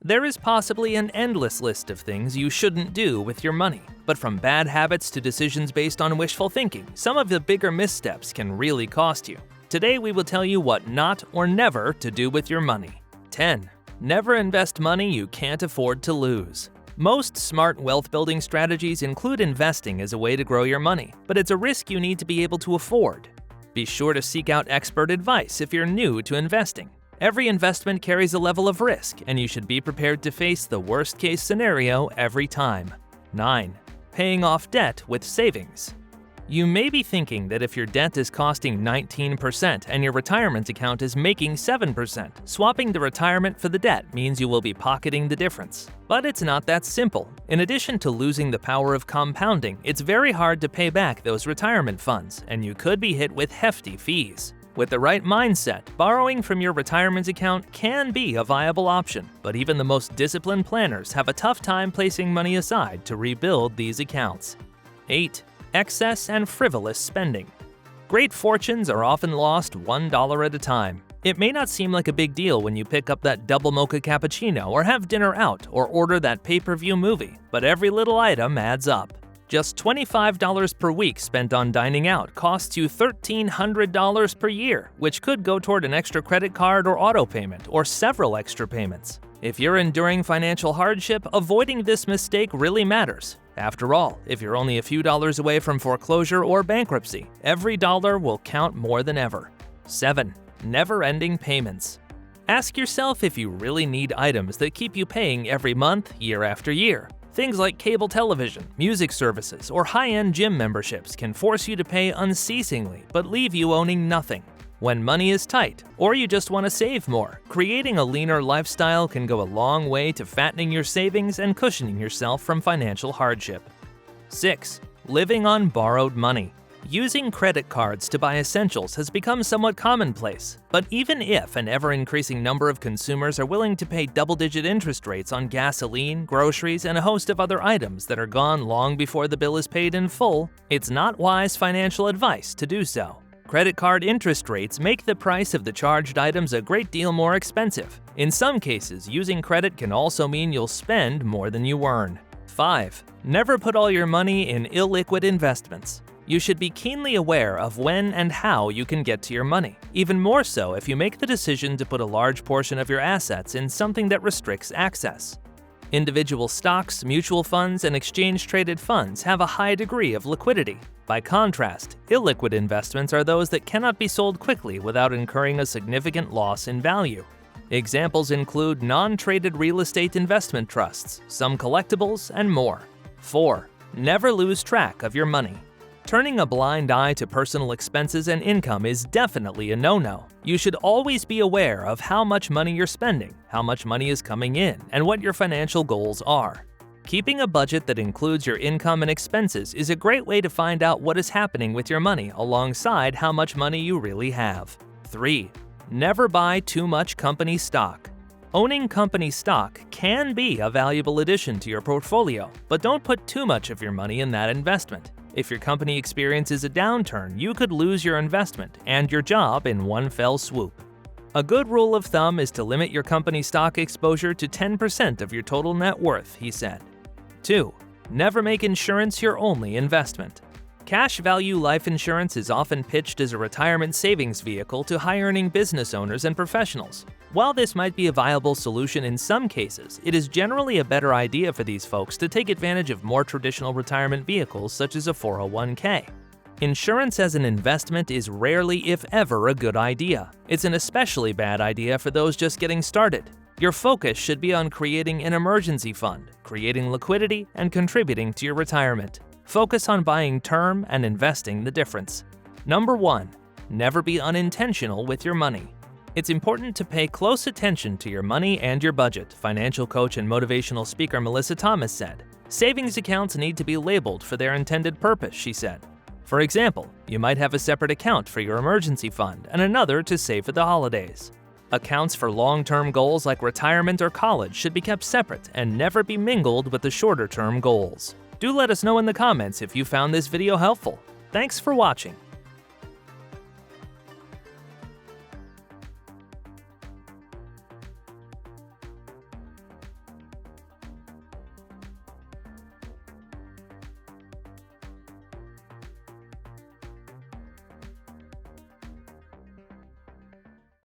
There is possibly an endless list of things you shouldn't do with your money, but from bad habits to decisions based on wishful thinking, some of the bigger missteps can really cost you. Today we will tell you what not or never to do with your money. 10. Never invest money you can't afford to lose. Most smart wealth-building strategies include investing as a way to grow your money, but it's a risk you need to be able to afford. Be sure to seek out expert advice if you're new to investing. Every investment carries a level of risk, and you should be prepared to face the worst-case scenario every time. 9. Paying off debt with savings. You may be thinking that if your debt is costing 19% and your retirement account is making 7%, swapping the retirement for the debt means you will be pocketing the difference. But it's not that simple. In addition to losing the power of compounding, it's very hard to pay back those retirement funds, and you could be hit with hefty fees. With the right mindset, borrowing from your retirement account can be a viable option, but even the most disciplined planners have a tough time placing money aside to rebuild these accounts. 8. Excess and frivolous spending. Great fortunes are often lost $1 at a time. It may not seem like a big deal when you pick up that double mocha cappuccino or have dinner out or order that pay-per-view movie, but every little item adds up. Just $25 per week spent on dining out costs you $1,300 per year, which could go toward an extra credit card or auto payment or several extra payments. If you're enduring financial hardship, avoiding this mistake really matters. After all, if you're only a few dollars away from foreclosure or bankruptcy, every dollar will count more than ever. 7. Never-ending payments. Ask yourself if you really need items that keep you paying every month, year after year. Things like cable television, music services, or high-end gym memberships can force you to pay unceasingly but leave you owning nothing. When money is tight, or you just want to save more, creating a leaner lifestyle can go a long way to fattening your savings and cushioning yourself from financial hardship. 6. Living on borrowed money. Using credit cards to buy essentials has become somewhat commonplace, but even if an ever-increasing number of consumers are willing to pay double-digit interest rates on gasoline, groceries, and a host of other items that are gone long before the bill is paid in full, it's not wise financial advice to do so. Credit card interest rates make the price of the charged items a great deal more expensive. In some cases, using credit can also mean you'll spend more than you earn. 5. Never put all your money in illiquid investments. You should be keenly aware of when and how you can get to your money, even more so if you make the decision to put a large portion of your assets in something that restricts access. Individual stocks, mutual funds, and exchange-traded funds have a high degree of liquidity. By contrast, illiquid investments are those that cannot be sold quickly without incurring a significant loss in value. Examples include non-traded real estate investment trusts, some collectibles, and more. 4. Never lose track of your money. Turning a blind eye to personal expenses and income is definitely a no-no. You should always be aware of how much money you're spending, how much money is coming in, and what your financial goals are. Keeping a budget that includes your income and expenses is a great way to find out what is happening with your money alongside how much money you really have. 3. Never buy too much company stock. Owning company stock can be a valuable addition to your portfolio, but don't put too much of your money in that investment. If your company experiences a downturn, you could lose your investment and your job in one fell swoop. A good rule of thumb is to limit your company stock exposure to 10% of your total net worth, he said. 2. Never make insurance your only investment. Cash value life insurance is often pitched as a retirement savings vehicle to high-earning business owners and professionals. While this might be a viable solution in some cases, it is generally a better idea for these folks to take advantage of more traditional retirement vehicles such as a 401k. Insurance as an investment is rarely, if ever, a good idea. It's an especially bad idea for those just getting started. Your focus should be on creating an emergency fund, creating liquidity, and contributing to your retirement. Focus on buying term and investing the difference. Number 1. Never be unintentional with your money. It's important to pay close attention to your money and your budget, financial coach and motivational speaker Melissa Thomas said. Savings accounts need to be labeled for their intended purpose, she said. For example, you might have a separate account for your emergency fund and another to save for the holidays. Accounts for long-term goals like retirement or college should be kept separate and never be mingled with the shorter-term goals. Do let us know in the comments if you found this video helpful. Thanks for watching.